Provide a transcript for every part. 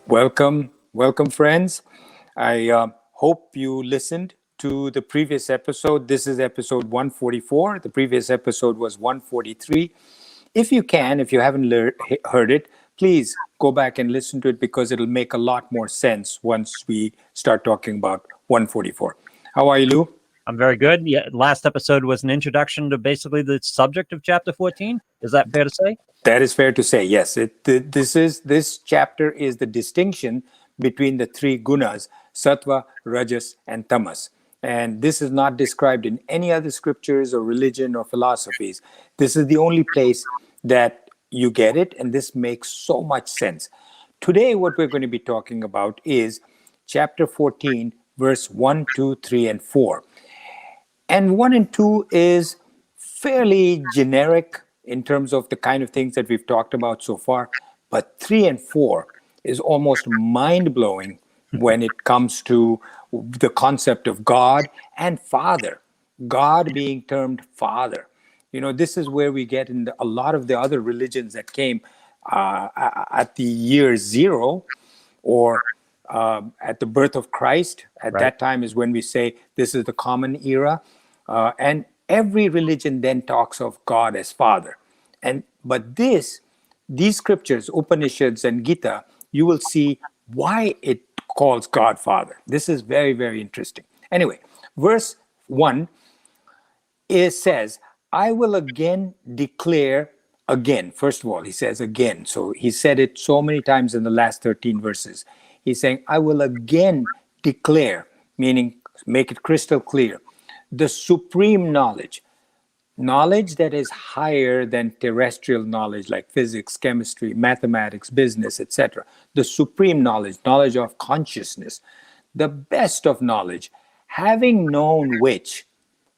Welcome, friends. I hope you listened to the previous episode. This is episode 144. The previous episode was 143. If you haven't heard it, please go back and listen to it because it'll make a lot more sense once we start talking about 144. How are you, Lou? I'm very good. Yeah, last episode was an introduction to basically the subject of chapter 14. Is that fair to say? That is fair to say, yes. This chapter is the distinction between the three gunas, sattva, rajas, and tamas. And this is not described in any other scriptures or religion or philosophies. This is the only place that you get it, and this makes so much sense. Today, what we're going to be talking about is chapter 14, verse 1, 2, 3, and 4. And 1 and 2 is fairly generic in terms of the kind of things that we've talked about so far. But 3 and 4 is almost mind-blowing when it comes to the concept of God and Father. God being termed Father. You know, this is where we get in a lot of the other religions that came at the year zero or at the birth of Christ. At that time is when we say this is the common era. And every religion then talks of God as Father. But these scriptures, Upanishads and Gita, you will see why it calls God Father. This is very, very interesting. Anyway, verse 1 says, I will again declare again. First of all, he says again. So he said it so many times in the last 13 verses. He's saying, I will again declare, meaning make it crystal clear, the supreme knowledge that is higher than terrestrial knowledge like physics, chemistry, mathematics, business, etc. The supreme knowledge of consciousness, the best of knowledge, having known which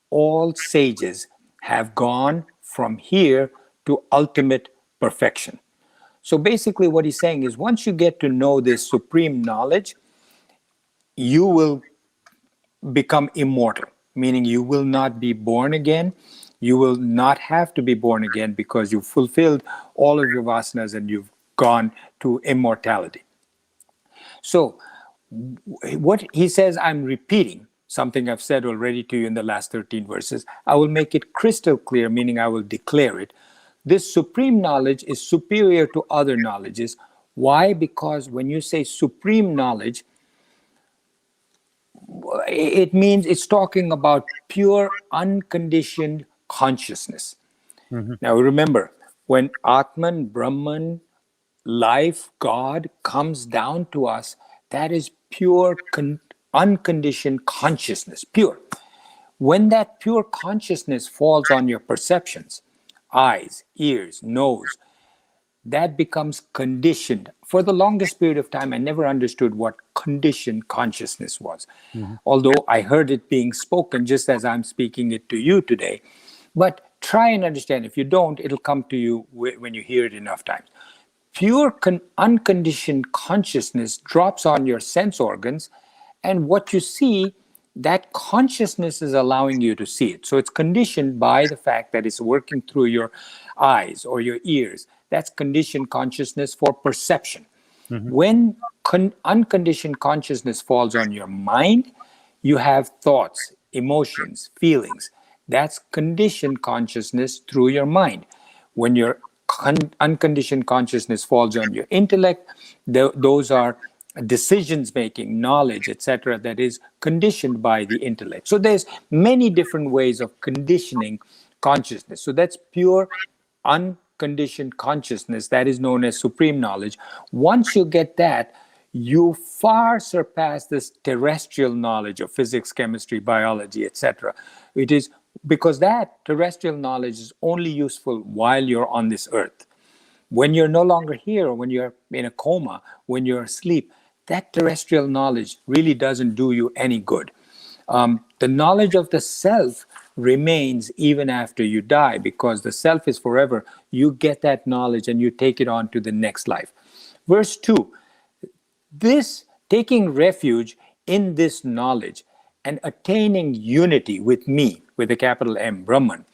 all sages have gone from here to ultimate perfection. So basically what he's saying is once you get to know this supreme knowledge, you will become immortal. Meaning you will not be born again. You will not have to be born again because you've fulfilled all of your vasanas and you've gone to immortality. So what he says, I'm repeating something I've said already to you in the last 13 verses. I will make it crystal clear, meaning I will declare it. This supreme knowledge is superior to other knowledges. Why? Because when you say supreme knowledge, it means it's talking about pure, unconditioned consciousness. Mm-hmm. Now remember, when Atman, Brahman, life, God comes down to us, that is pure, unconditioned consciousness, pure. When that pure consciousness falls on your perceptions, eyes, ears, nose, that becomes conditioned. For the longest period of time, I never understood what conditioned consciousness was. Mm-hmm. Although I heard it being spoken just as I'm speaking it to you today. But try and understand. If you don't, it'll come to you when you hear it enough times. Pure unconditioned consciousness drops on your sense organs, and what you see, that consciousness is allowing you to see it. So it's conditioned by the fact that it's working through your eyes or your ears. That's conditioned consciousness for perception. Mm-hmm. When unconditioned consciousness falls on your mind, you have thoughts, emotions, feelings. That's conditioned consciousness through your mind. When your unconditioned consciousness falls on your intellect, those are decisions making, knowledge, etc., that is conditioned by the intellect. So there's many different ways of conditioning consciousness. So that's pure unconditioned consciousness, that is known as supreme knowledge. Once you get that, you far surpass this terrestrial knowledge of physics, chemistry, biology, etc. It is because that terrestrial knowledge is only useful while you're on this earth. When you're no longer here, or when you're in a coma, when you're asleep, that terrestrial knowledge really doesn't do you any good. The knowledge of the self remains even after you die, because the self is forever. You get that knowledge and you take it on to the next life. Verse 2, this taking refuge in this knowledge and attaining unity with me, with a capital M, Brahman,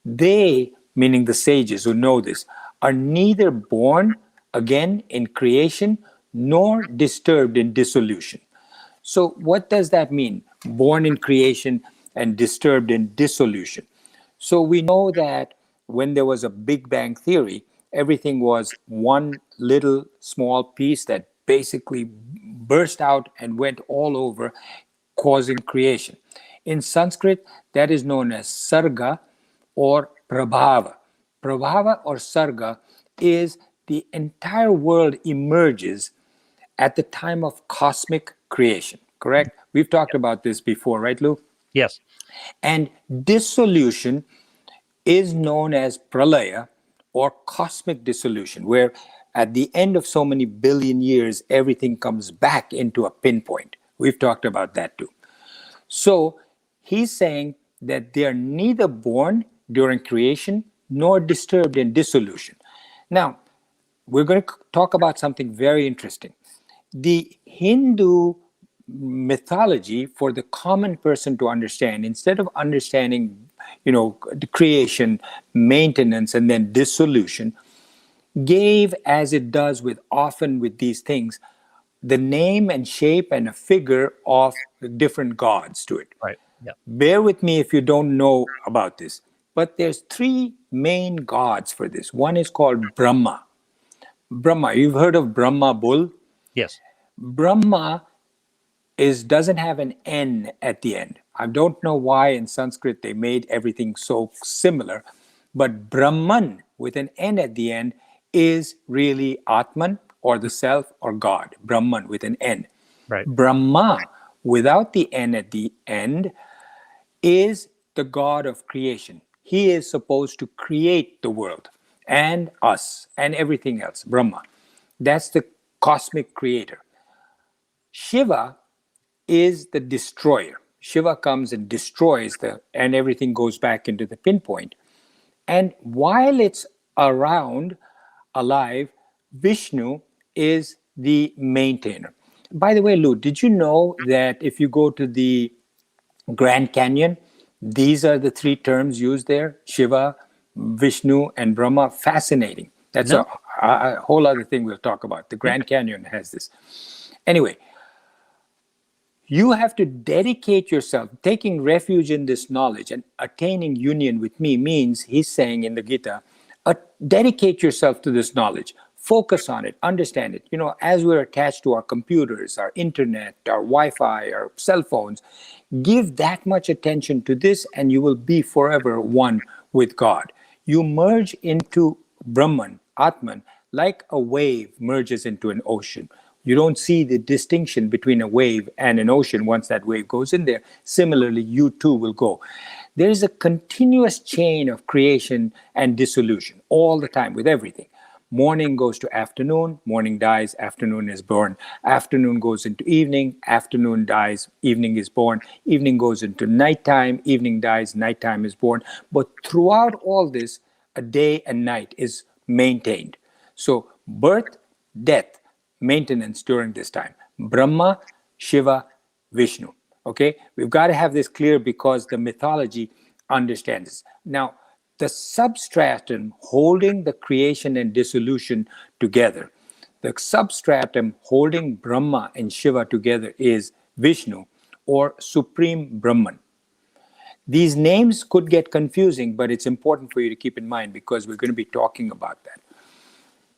they, meaning the sages who know this, are neither born again in creation nor disturbed in dissolution. So, what does that mean? Born in creation and disturbed in dissolution. So, we know that when there was a Big Bang theory, everything was one little small piece that basically burst out and went all over, causing creation. In Sanskrit, that is known as sarga or prabhava. Prabhava or sarga is the entire world emerges at the time of cosmic creation, correct? We've talked about this before, right, Lou? Yes. And dissolution is known as pralaya or cosmic dissolution, where at the end of so many billion years, everything comes back into a pinpoint. We've talked about that too. So he's saying that they are neither born during creation nor disturbed in dissolution. Now, we're going to talk about something very interesting. The Hindu mythology, for the common person to understand, instead of understanding, the creation, maintenance, and then dissolution, gave, as it does with often with these things, the name and shape and a figure of different gods to it. Right. Yeah. Bear with me if you don't know about this, but there's three main gods for this. One is called Brahma. Brahma, you've heard of Brahma bull? Yes. Brahma doesn't have an N at the end. I don't know why in Sanskrit they made everything so similar, but Brahman with an N at the end is really Atman or the self or God. Brahman with an N. Right. Brahma without the N at the end is the God of creation. He is supposed to create the world and us and everything else. Brahma. That's the cosmic creator. Shiva is the destroyer. Shiva comes and destroys and everything goes back into the pinpoint. And while it's around, alive, Vishnu is the maintainer. By the way, Lou, did you know that if you go to the Grand Canyon, these are the three terms used there: Shiva, Vishnu, and Brahma? Fascinating. That's No. a whole other thing we'll talk about. The Grand Canyon has this. Anyway, you have to dedicate yourself. Taking refuge in this knowledge and attaining union with me means, he's saying in the Gita, dedicate yourself to this knowledge. Focus on it, understand it. As we're attached to our computers, our internet, our Wi-Fi, our cell phones, give that much attention to this and you will be forever one with God. You merge into Brahman, Atman, like a wave merges into an ocean. You don't see the distinction between a wave and an ocean once that wave goes in there. Similarly, you too will go. There is a continuous chain of creation and dissolution all the time with everything. Morning goes to afternoon, morning dies, afternoon is born. Afternoon goes into evening, afternoon dies, evening is born. Evening goes into nighttime, evening dies, nighttime is born. But throughout all this, a day and night is maintained. So birth, death, maintenance during this time. Brahma, Shiva, Vishnu. Okay, we've got to have this clear because the mythology understands this. Now, the substratum holding the creation and dissolution together, the substratum holding Brahma and Shiva together is Vishnu or Supreme Brahman. These names could get confusing, but it's important for you to keep in mind because we're going to be talking about that.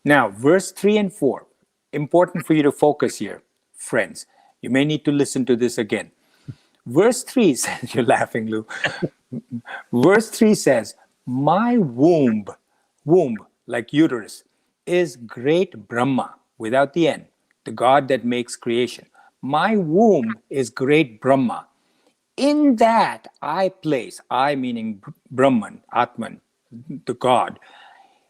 Now, verse 3 and 4, important for you to focus here, friends. You may need to listen to this again. Verse 3 says, you're laughing, Lou. Verse 3 says, my womb, like uterus, is great Brahma, without the N, the God that makes creation. My womb is great Brahma. In that I place, I meaning Brahman, Atman, the God.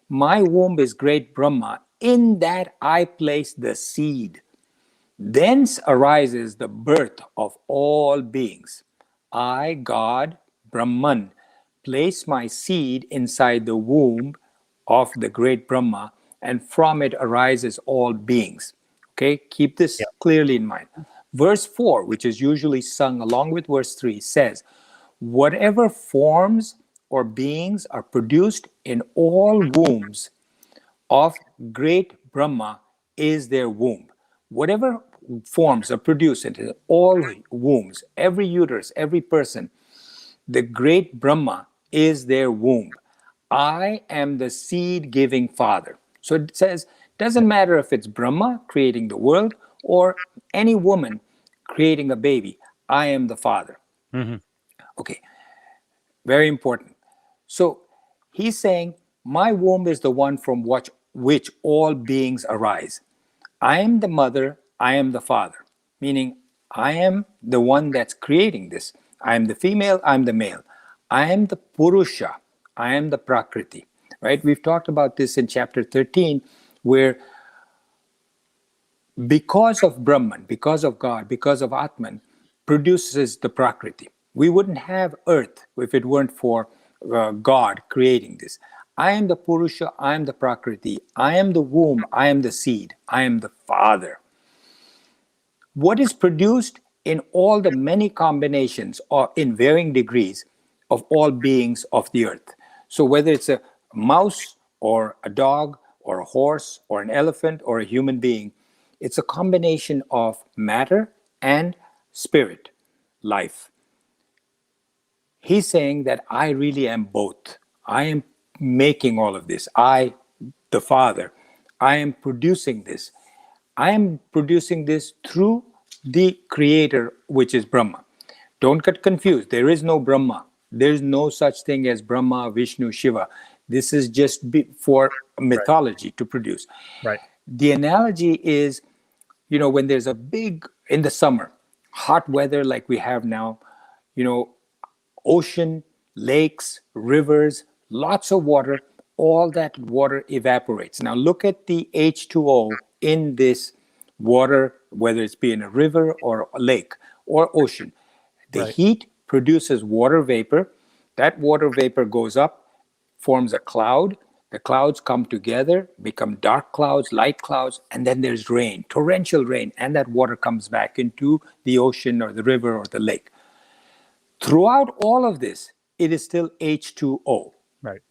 My womb is great Brahma. In that I place the seed. Thence arises the birth of all beings. I, God, Brahman, place my seed inside the womb of the great Brahma, and from it arises all beings. Okay, keep this clearly in mind. Verse 4, which is usually sung along with verse 3, says, whatever forms or beings are produced in all wombs of great Brahma is their womb. whatever forms are produced into all wombs, every uterus, every person, the great Brahma is their womb. I am the seed giving father. So it says, doesn't matter if it's Brahma creating the world or any woman creating a baby, I am the father. Mm-hmm. Okay, very important. So he's saying, my womb is the one from which all beings arise. I am the mother, I am the father, meaning I am the one that's creating this. I am the female, I'm the male. I am the Purusha, I am the Prakriti, right? We've talked about this in chapter 13, where because of Brahman, because of God, because of Atman, produces the Prakriti. We wouldn't have Earth if it weren't for God creating this. I am the Purusha, I am the Prakriti, I am the womb, I am the seed, I am the father. What is produced in all the many combinations or in varying degrees of all beings of the earth. So whether it's a mouse or a dog or a horse or an elephant or a human being, it's a combination of matter and spirit, life. He's saying that I really am both. I am making all of this. I, the Father, I am producing this. I am producing this through the Creator, which is Brahma. Don't get confused. There is no Brahma. There is no such thing as Brahma, Vishnu, Shiva. This is just for mythology to produce. Right. The analogy is, when there's a big, in the summer, hot weather like we have now, ocean, lakes, rivers, lots of water, all that water evaporates. Now look at the H2O in this water, whether it's be in a river or a lake or ocean. The heat produces water vapor. That water vapor goes up, forms a cloud. The clouds come together, become dark clouds, light clouds, and then there's rain, torrential rain, and that water comes back into the ocean or the river or the lake. Throughout all of this, it is still H2O. Right.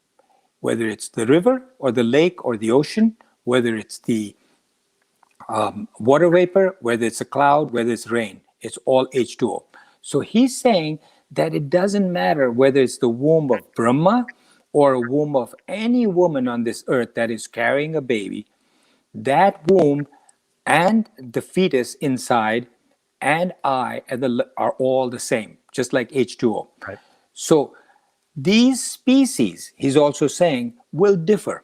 Whether it's the river or the lake or the ocean, whether it's the water vapor, whether it's a cloud, whether it's rain, it's all H2O. So he's saying that it doesn't matter whether it's the womb of Brahma or a womb of any woman on this earth that is carrying a baby, that womb and the fetus inside and I are all the same, just like H2O. Right. So these species, he's also saying, will differ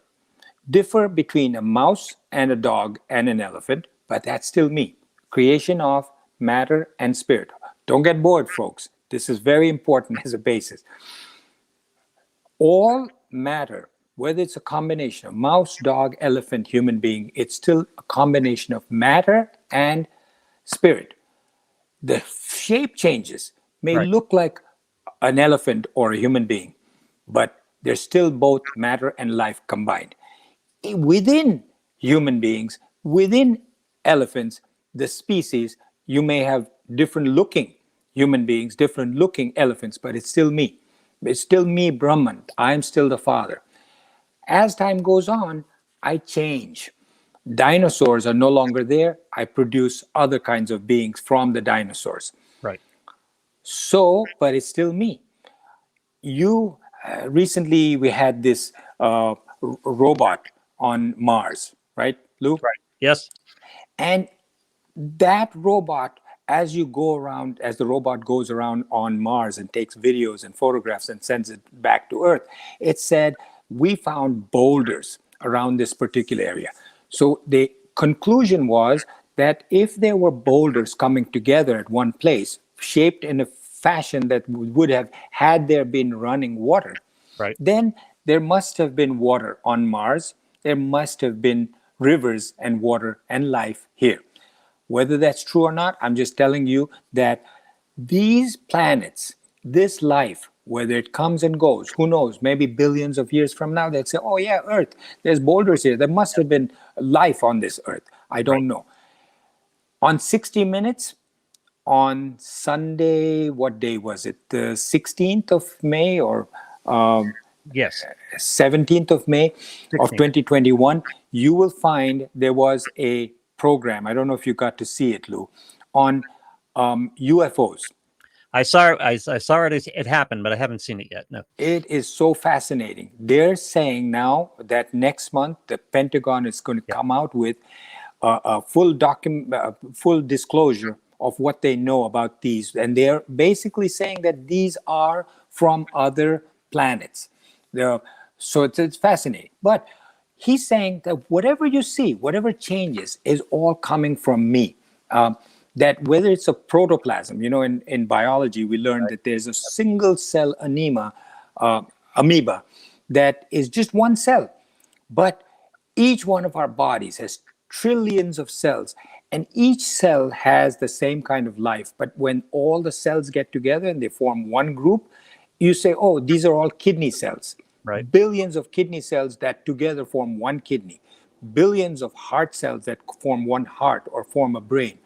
between a mouse and a dog and an elephant, but that's still me. Creation of matter and spirit. Don't get bored, folks. This is very important as a basis. All matter, whether it's a combination of mouse, dog, elephant, human being, it's still a combination of matter and spirit. The shape changes, may look like an elephant or a human being, but they're still both matter and life combined. Within human beings, within elephants, the species, you may have different looking human beings, different looking elephants, but it's still me. It's still me, Brahman. I'm still the father. As time goes on, I change. Dinosaurs are no longer there. I produce other kinds of beings from the dinosaurs. Right. So, but it's still me. Recently we had this robot on Mars, right, Lou? Right. Yes. And that robot, as the robot goes around on Mars and takes videos and photographs and sends it back to Earth, it said, we found boulders around this particular area. So the conclusion was that if there were boulders coming together at one place, shaped in a fashion that would have had there been running water, then there must have been water on Mars. There must have been rivers and water and life here. Whether that's true or not, I'm just telling you that these planets, this life, whether it comes and goes, who knows, maybe billions of years from now, they'll say, oh yeah, Earth, there's boulders here. There must have been life on this Earth. I don't know. On 60 Minutes, on Sunday, what day was it? The 16th of May or Yes. 17th of May 16th. of 2021, you will find there was a program. I don't know if you got to see it, Lou, on UFOs. I saw it. It happened, but I haven't seen it yet. No. It is so fascinating. They're saying now that next month the Pentagon is going to Yep. come out with a full disclosure of what they know about these, and they're basically saying that these are from other planets. So it's fascinating. But he's saying that whatever you see, whatever changes, is all coming from me. That whether it's a protoplasm, in biology, we learned that there's a single cell amoeba that is just one cell. But each one of our bodies has trillions of cells, and each cell has the same kind of life. But when all the cells get together and they form one group, you say, oh, these are all kidney cells. Right. Billions of kidney cells that together form one kidney. Billions of heart cells that form one heart or form a brain.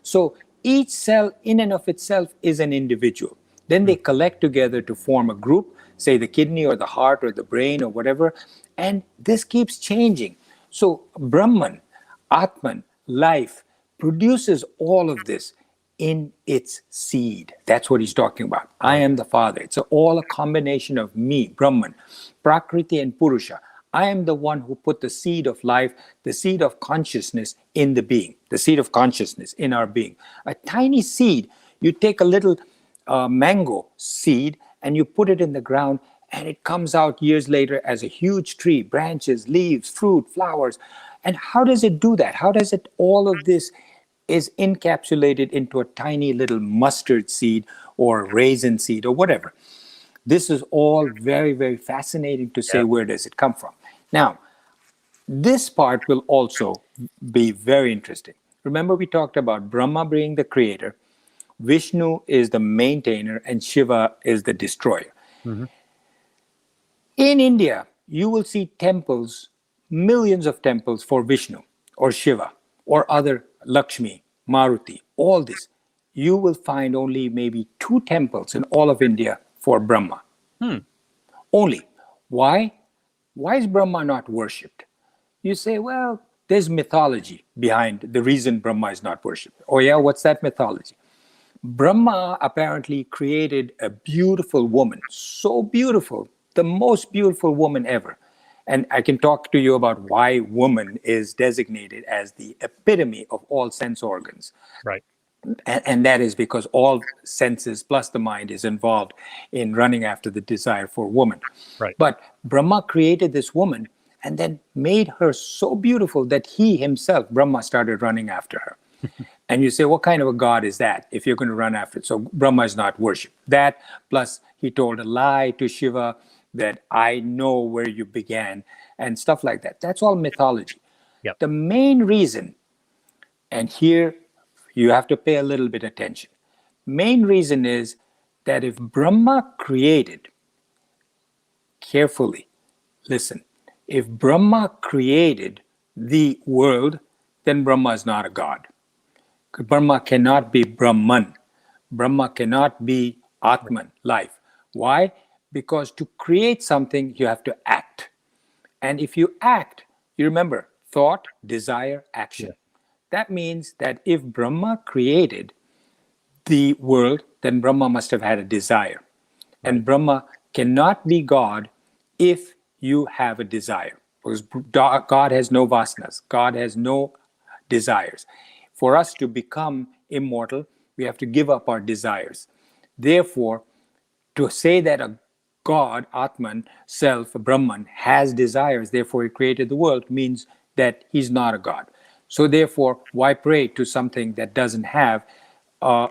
So each cell in and of itself is an individual. Then they collect together to form a group, say the kidney or the heart or the brain or whatever, and this keeps changing. So Brahman, Atman, life, produces all of this in its seed. That's what he's talking about. I am the Father. It's all a combination of me, Brahman, Prakriti, and Purusha. I am the one who put the seed of life, the seed of consciousness in the being, the seed of consciousness in our being. A tiny seed, you take a little mango seed and you put it in the ground, and it comes out years later as a huge tree, branches, leaves, fruit, flowers. And how does it do that? How does it, all of this is encapsulated into a tiny little mustard seed or raisin seed or whatever? This is all very, very fascinating to say, where does it come from? Now, this part will also be very interesting. Remember, we talked about Brahma being the creator, Vishnu is the maintainer, and Shiva is the destroyer. Mm-hmm. In India, you will see temples, millions of temples for Vishnu or Shiva or other Lakshmi, Maruti, all this. You will find only maybe 2 temples in all of India for Brahma. Only. Why? Why is Brahma not worshipped? You say, well, there's mythology behind the reason Brahma is not worshipped. Oh yeah, what's that mythology? Brahma apparently created a beautiful woman, so beautiful, the most beautiful woman ever. And I can talk to you about why woman is designated as the epitome of all sense organs. Right. And that is because all senses plus the mind is involved in running after the desire for woman. Right. But Brahma created this woman and then made her so beautiful that he himself, Brahma, started running after her. And you say, what kind of a God is that if you're going to run after it? So Brahma is not worshipped. That, plus he told a lie to Shiva that I know where you began and stuff like that. That's all mythology. Yep. The main reason, and here you have to pay a little bit attention. Main reason is that if Brahma created, carefully listen, if Brahma created the world, then Brahma is not a god. Brahma cannot be Brahman. Brahma cannot be Atman, life. Why? Because to create something, you have to act. And if you act, you remember thought, desire, action. Yeah. That means that if Brahma created the world, then Brahma must have had a desire. And Brahma cannot be God if you have a desire. Because God has no vasanas. God has no desires. For us to become immortal, we have to give up our desires. Therefore, to say that a God, Atman, self, Brahman, has desires, therefore he created the world, means that he's not a God. So therefore, why pray to something that doesn't have, has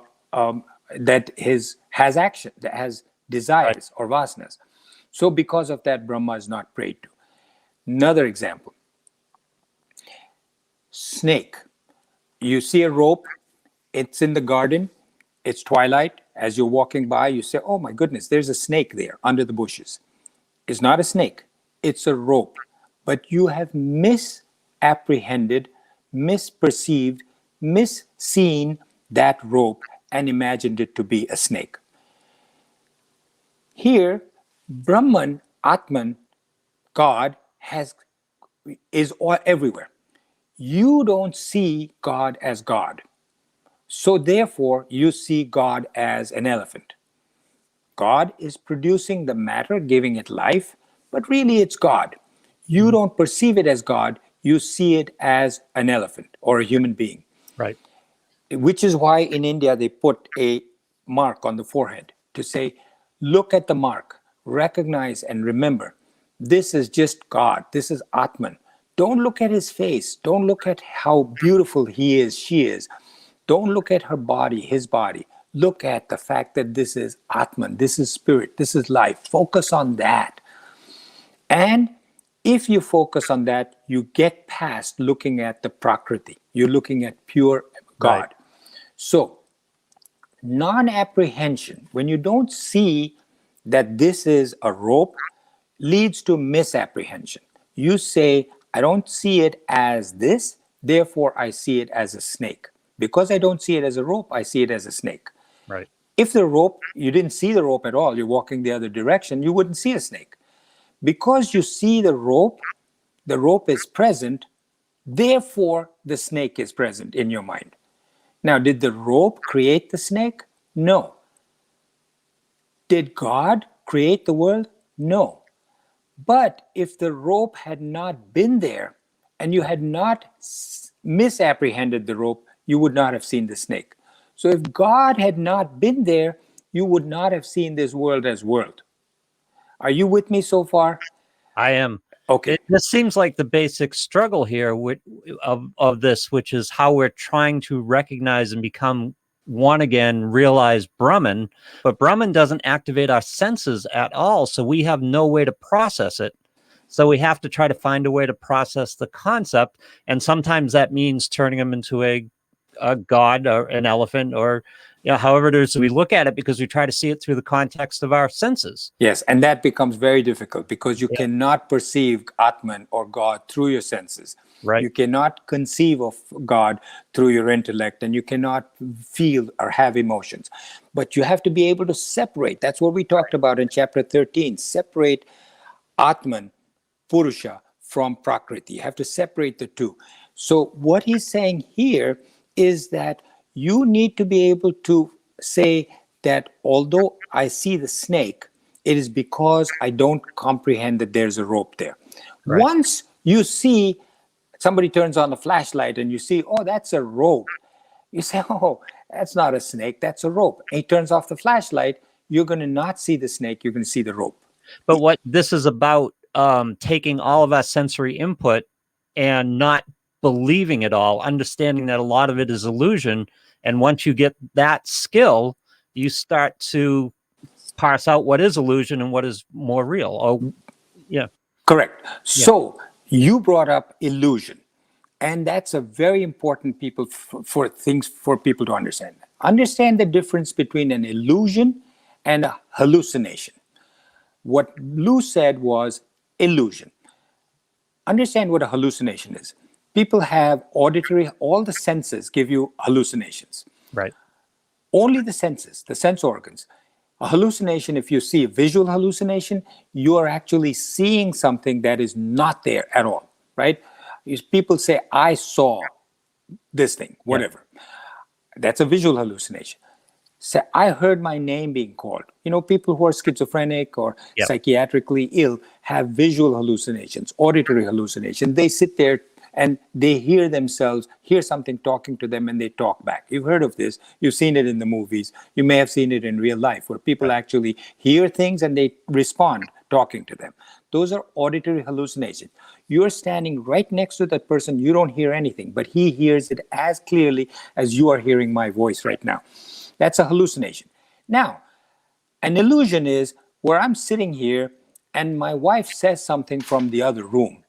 action, that has desires or vasanas? So because of that, Brahma is not prayed to. Another example, snake. You see a rope, it's in the garden, it's twilight. As you're walking by, you say, oh my goodness, there's a snake there under the bushes. It's not a snake, it's a rope. But you have misapprehended, misperceived, misseen that rope and imagined it to be a snake. Here, Brahman, Atman, God, is all everywhere. you don't see God as God. So therefore, you see God as an elephant. God is producing the matter, giving it life, but really it's God. You don't perceive it as God, you see it as an elephant or a human being. Right. Which is why in India they put a mark on the forehead to say, look at the mark, recognize and remember, this is just God, this is Atman. Don't look at his face, don't look at how beautiful he is, she is. Don't look at her body, his body. Look at the fact that this is Atman, this is spirit, this is life. Focus on that. And if you focus on that, you get past looking at the Prakriti. You're looking at pure God. Right. So, non-apprehension, when you don't see that this is a rope, leads to misapprehension. You say, I don't see it as this, therefore I see it as a snake. Because I don't see it as a rope, I see it as a snake. Right. If the rope, you didn't see the rope at all, you're walking the other direction, you wouldn't see a snake. Because you see the rope is present, therefore the snake is present in your mind. Now, did the rope create the snake? No. Did God create the world? No. But if the rope had not been there and you had not misapprehended the rope, you would not have seen the snake. So if God had not been there, you would not have seen this world as world. Are you with me so far? I am. Okay. This seems like the basic struggle here of this, which is how we're trying to recognize and become one again, realize Brahman, but Brahman doesn't activate our senses at all. So we have no way to process it. So we have to try to find a way to process the concept. And sometimes that means turning them into a god or an elephant or however it is we look at it, because we try to see it through the context of our senses. Yes, and that becomes very difficult because you cannot perceive Atman or God through your senses. Right. You cannot conceive of God through your intellect, and you cannot feel or have emotions. But you have to be able to separate. That's what we talked about in chapter 13. Separate Atman, Purusha, from Prakriti. You have to separate the two. So what he's saying here is that you need to be able to say that although I see the snake, it is because I don't comprehend that there's a rope there. Right. Once you see, somebody turns on the flashlight and you see, oh, that's a rope. You say, oh, that's not a snake, that's a rope. And he turns off the flashlight, you're going to not see the snake, you're going to see the rope. But what this is about, taking all of our sensory input and not believing it all, understanding that a lot of it is illusion. And once you get that skill, you start to parse out what is illusion and what is more real. Oh, yeah. Correct. So you brought up illusion, and that's a very important for things for people to understand. Understand the difference between an illusion and a hallucination. What Lou said was illusion. Understand what a hallucination is. People have auditory, all the senses give you hallucinations. Right. Only the senses, the sense organs. A hallucination, if you see a visual hallucination, you are actually seeing something that is not there at all, right? People say, I saw this thing, whatever. That's a visual hallucination. Say, I heard my name being called. People who are schizophrenic or psychiatrically ill have visual hallucinations, auditory hallucinations. They sit there and they hear themselves, hear something talking to them, and they talk back. You've heard of this. You've seen it in the movies. You may have seen it in real life, where people actually hear things and they respond talking to them. Those are auditory hallucinations. You're standing right next to that person. You don't hear anything, but he hears it as clearly as you are hearing my voice right now. That's a hallucination. Now, an illusion is where I'm sitting here and my wife says something from the other room.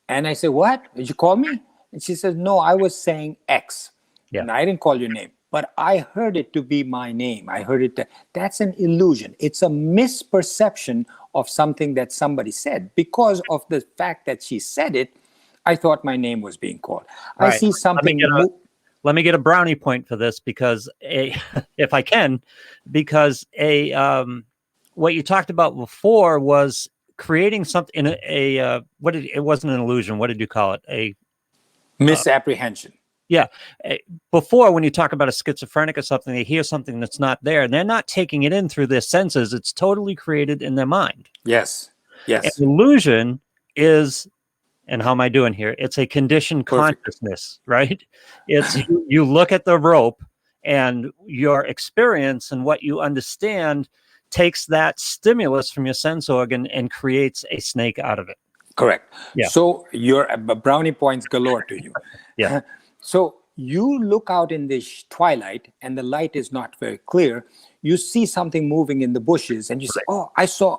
And I say, what? Did you call me? And she says, no, I was saying X. Yeah. And I didn't call your name, but I heard it to be my name. I heard it. That's an illusion. It's a misperception of something that somebody said. Because of the fact that she said it, I thought my name was being called. I see something. Let me get a brownie point for this, because if I can, because what you talked about before was creating something it wasn't an illusion. What did you call it? Misapprehension. Yeah. Before, when you talk about a schizophrenic or something, they hear something that's not there, and they're not taking it in through their senses. It's totally created in their mind. Yes. An Yes. illusion is, and how am I doing here? It's a conditioned Perfect. consciousness, right? It's you look at the rope, and your experience and what you understand takes that stimulus from your sense organ and creates a snake out of it. Correct. Yeah. So your brownie points galore to you. Yeah. So you look out in the twilight and the light is not very clear. You see something moving in the bushes and you say, oh, I saw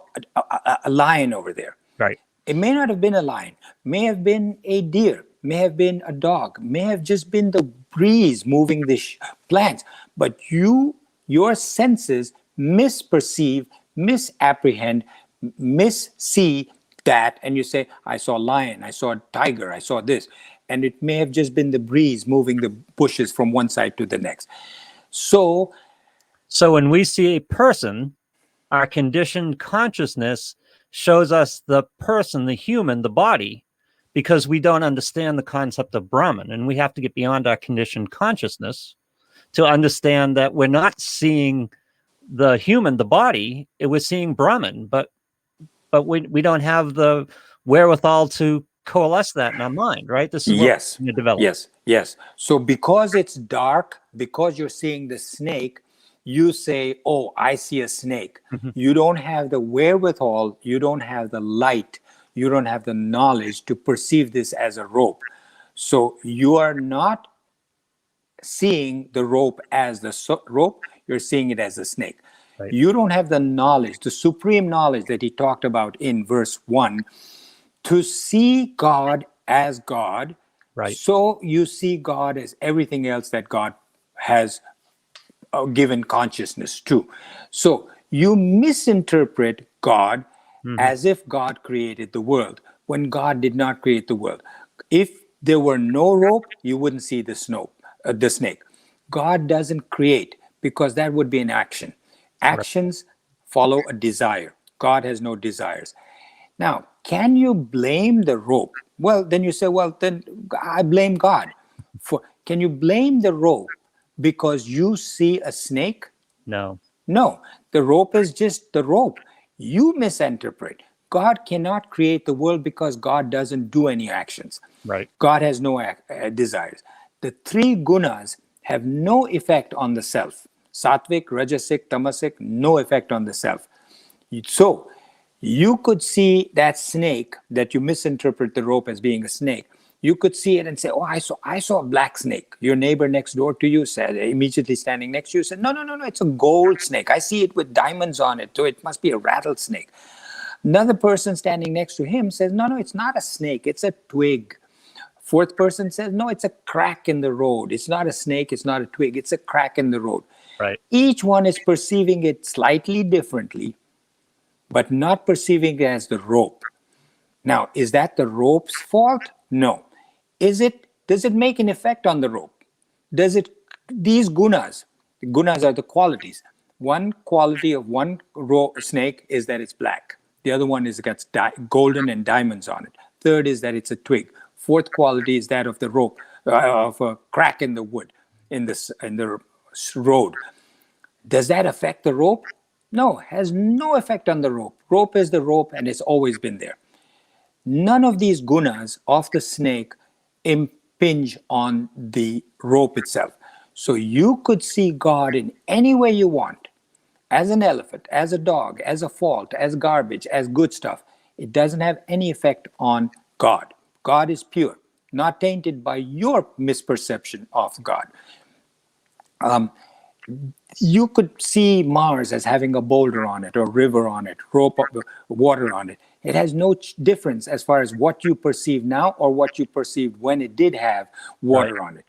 a lion over there. Right. It may not have been a lion, may have been a deer, may have been a dog, may have just been the breeze moving the plants. But your senses misperceive, misapprehend, missee that, and you say, I saw a lion, I saw a tiger, I saw this. And it may have just been the breeze moving the bushes from one side to the next. So when we see a person, our conditioned consciousness shows us the person, the human, the body, because we don't understand the concept of Brahman. And we have to get beyond our conditioned consciousness to understand that we're not seeing the human, the body, we're seeing Brahman, but we don't have the wherewithal to coalesce that in our mind, right? This is what yes, we're developing. yes, yes. So because it's dark, because you're seeing the snake, you say, oh, I see a snake. You don't have the wherewithal, you don't have the light, you don't have the knowledge to perceive this as a rope. So you are not seeing the rope as the rope, you're seeing it as a snake. Right. You don't have the knowledge, the supreme knowledge that he talked about in verse 1, to see God as God. Right. So you see God as everything else that God has given consciousness to. So you misinterpret God as if God created the world, when God did not create the world. If there were no rope, you wouldn't see the snake. God doesn't create, because that would be an action. Actions follow a desire. God has no desires. Now, can you blame the rope? Well, then you say, well, then I blame God. Can you blame the rope because you see a snake? No. No, the rope is just the rope. You misinterpret. God cannot create the world because God doesn't do any actions. Right. God has no desires. The three gunas have no effect on the self. Sattvic, Rajasic, Tamasic, no effect on the self. So you could see that snake that you misinterpret the rope as being a snake. You could see it and say, oh, I saw a black snake. Your neighbor next door to you said, immediately standing next to you, said, no, it's a gold snake. I see it with diamonds on it, so it must be a rattlesnake. Another person standing next to him says, no, it's not a snake, it's a twig. Fourth person says, no, it's a crack in the road. It's not a snake, it's not a twig, it's a crack in the road. Right. Each one is perceiving it slightly differently, but not perceiving it as the rope. Now, is that the rope's fault? No. Does it make an effect on the rope? These gunas are the qualities. One quality of one snake is that it's black. The other one is it got golden and diamonds on it. Third is that it's a twig. Fourth quality is that of the rope, of a crack in the wood, in the road. Does that affect the rope? No, has no effect on the rope. Rope is the rope, and it's always been there. None of these gunas of the snake impinge on the rope itself. So you could see God in any way you want, as an elephant, as a dog, as a fault, as garbage, as good stuff. It doesn't have any effect on God. God is pure, not tainted by your misperception of God. You could see Mars as having a boulder on it, or river on it, water on it. It has no difference as far as what you perceive now or what you perceived when it did have water on it.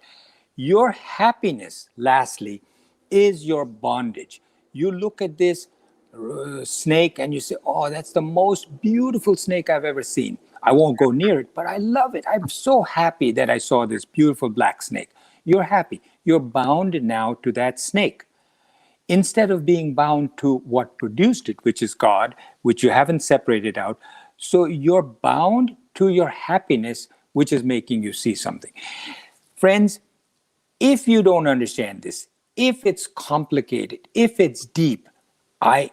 Your happiness, lastly, is your bondage. You look at this snake and you say, oh, that's the most beautiful snake I've ever seen. I won't go near it, but I love it. I'm so happy that I saw this beautiful black snake. You're happy. You're bound now to that snake, instead of being bound to what produced it, which is God, which you haven't separated out. So you're bound to your happiness which is making you see something. Friends, if you don't understand this, if it's complicated, if it's deep, I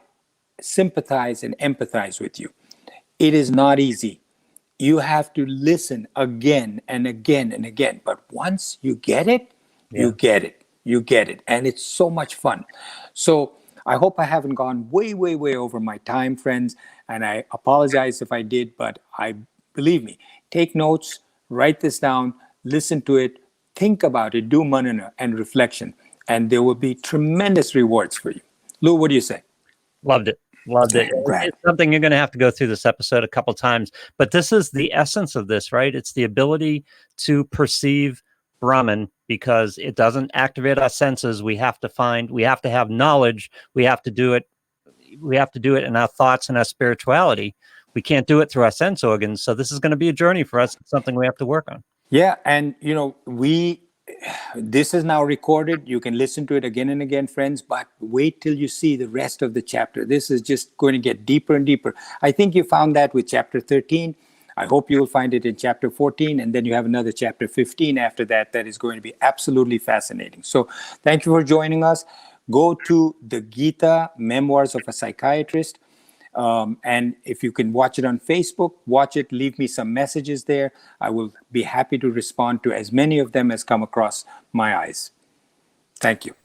sympathize and empathize with you. It is not easy. You have to listen again and again and again. But once you get it, you get it. You get it. And it's so much fun. So I hope I haven't gone way, way, way over my time, friends. And I apologize if I did, but believe me, take notes, write this down, listen to it, think about it, do manana and reflection. And there will be tremendous rewards for you. Lou, what do you say? Loved it. Loved it. Right. It's something you're going to have to go through this episode a couple times, but this is the essence of this, right? It's the ability to perceive Brahman, because it doesn't activate our senses. We have to have knowledge. We have to do it in our thoughts and our spirituality. We can't do it through our sense organs. So this is going to be a journey for us. It's something we have to work on. Yeah. And, this is now recorded. You can listen to it again and again, friends, but wait till you see the rest of the chapter. This is just going to get deeper and deeper. I think you found that with chapter 13. I hope you'll find it in chapter 14. And then you have another chapter 15 after that. That is going to be absolutely fascinating. So thank you for joining us. Go to the Gita, Memoirs of a Psychiatrist. And if you can watch it on Facebook, watch it, leave me some messages there. I will be happy to respond to as many of them as come across my eyes. Thank you.